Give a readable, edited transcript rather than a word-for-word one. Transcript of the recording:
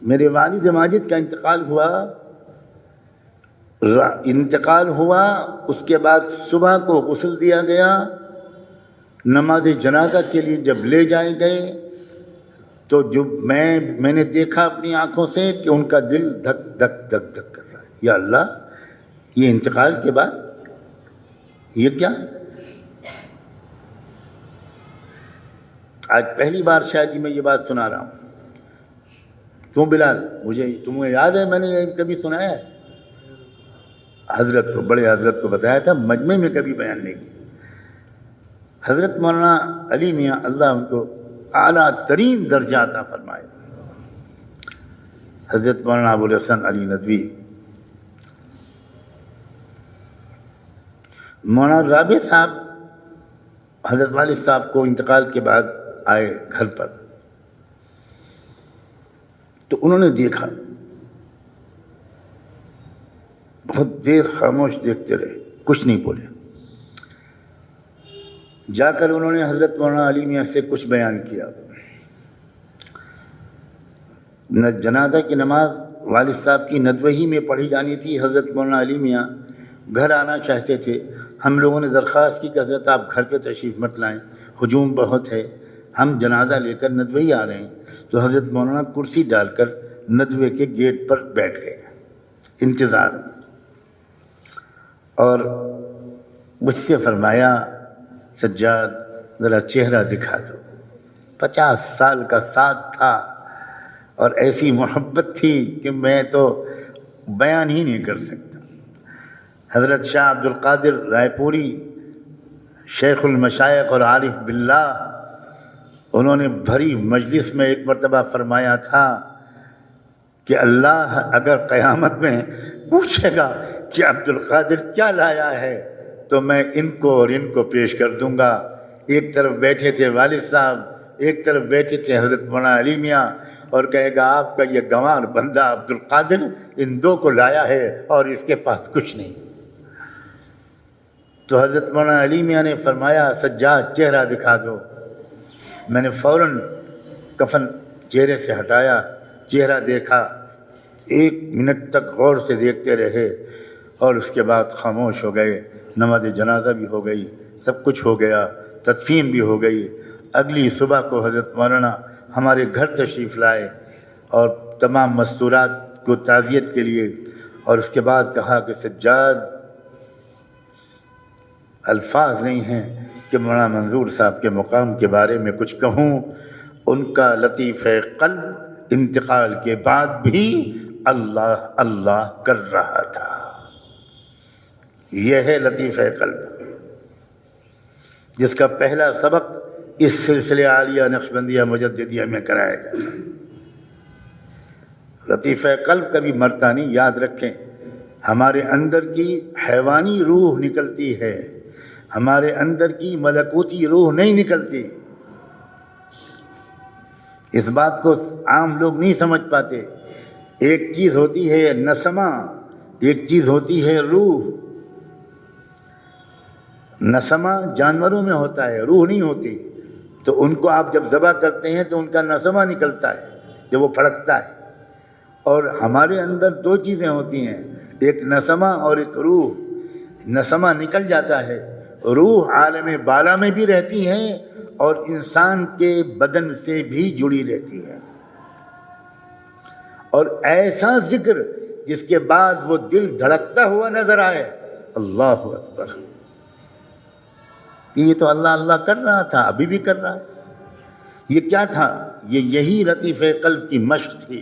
میرے والد ماجد کا انتقال ہوا، اس کے بعد صبح کو غسل دیا گیا، نماز جنازہ کے لیے جب لے جائے گئے تو جو میں نے دیکھا اپنی آنکھوں سے کہ ان کا دل دھک دھک دھک دھک کر رہا ہے۔ یا اللہ، یہ انتقال کے بعد یہ کیا؟ آج پہلی بار شاید میں یہ بات سنا رہا ہوں۔ کیوں بلال، تمہیں یاد ہے میں نے یہ کبھی سنایا ہے؟ حضرت کو، بڑے حضرت کو بتایا تھا، مجمع میں کبھی بیان نہیں کی۔ حضرت مولانا علی میاں اللہ ان کو اعلیٰ ترین درجہ عطا فرمائے، حضرت مولانا ابوالحسن علی ندوی، مولانا رابع صاحب حضرت والد صاحب کو انتقال کے بعد آئے گھر پر، تو انہوں نے دیکھا، بہت دیر خاموش دیکھتے رہے، کچھ نہیں بولے۔ جا کر انہوں نے حضرت مولانا علی میاں سے کچھ بیان کیا۔ جنازہ کی نماز والد صاحب کی ندوہی میں پڑھی جانی تھی، حضرت مولانا علی میاں گھر آنا چاہتے تھے۔ ہم لوگوں نے درخواست کی کہ حضرت آپ گھر پہ تشریف مت لائیں، ہجوم بہت ہے، ہم جنازہ لے کر ندوہی آ رہے ہیں۔ تو حضرت مولانا کرسی ڈال کر ندوے کے گیٹ پر بیٹھ گئے انتظار میں، اور مجھ سے فرمایا سجاد ذرا چہرہ دکھا دو۔ 50 سال کا ساتھ تھا اور ایسی محبت تھی کہ میں تو بیان ہی نہیں کر سکتا۔ حضرت شاہ عبد القادر رائے پوری، شیخ المشائخ اور عارف باللہ، انہوں نے بھری مجلس میں ایک مرتبہ فرمایا تھا کہ اللہ اگر قیامت میں پوچھے گا کہ عبد القادر کیا لایا ہے تو میں ان کو اور ان کو پیش کر دوں گا۔ ایک طرف بیٹھے تھے والد صاحب، ایک طرف بیٹھے تھے حضرت مولانا علی میاں، اور کہے گا آپ کا یہ گنوار بندہ عبد القادر ان دو کو لایا ہے اور اس کے پاس کچھ نہیں۔ تو حضرت مولانا علی میاں نے فرمایا سجاد چہرہ دکھا دو۔ میں نے فوراً کفن چہرے سے ہٹایا، چہرہ دیکھا، 1 منٹ تک غور سے دیکھتے رہے، اور اس کے بعد خاموش ہو گئے۔ نماز جنازہ بھی ہو گئی، سب کچھ ہو گیا، تدفین بھی ہو گئی۔ اگلی صبح کو حضرت مولانا ہمارے گھر تشریف لائے اور تمام مستورات کو تعزیت کے لیے، اور اس کے بعد کہا کہ سجاد الفاظ نہیں ہیں کہ مولانا منظور صاحب کے مقام کے بارے میں کچھ کہوں۔ ان کا لطیف قلب انتقال کے بعد بھی اللہ اللہ کر رہا تھا۔ یہ ہے لطیف قلب، جس کا پہلا سبق اس سلسلے عالیہ نقشبندیہ مجددیہ میں کرایا جاتا ہے۔ لطیف قلب کبھی مرتا نہیں، یاد رکھیں۔ ہمارے اندر کی حیوانی روح نکلتی ہے، ہمارے اندر کی ملکوتی روح نہیں نکلتی۔ اس بات کو عام لوگ نہیں سمجھ پاتے۔ ایک چیز ہوتی ہے نسمہ، ایک چیز ہوتی ہے روح۔ نسمہ جانوروں میں ہوتا ہے، روح نہیں ہوتی۔ تو ان کو آپ جب ذبح کرتے ہیں تو ان کا نسمہ نکلتا ہے جب وہ پھڑکتا ہے، اور ہمارے اندر 2 چیزیں ہوتی ہیں، ایک نسمہ اور ایک روح۔ نسمہ نکل جاتا ہے، روح عالم بالا میں بھی رہتی ہے اور انسان کے بدن سے بھی جڑی رہتی ہے، اور ایسا ذکر جس کے بعد وہ دل دھڑکتا ہوا نظر آئے، اللہ اکبر، یہ تو اللہ اللہ کر رہا تھا، ابھی بھی کر رہا ہے۔ یہ کیا تھا؟ یہی لطیف قلب کی مشق تھی۔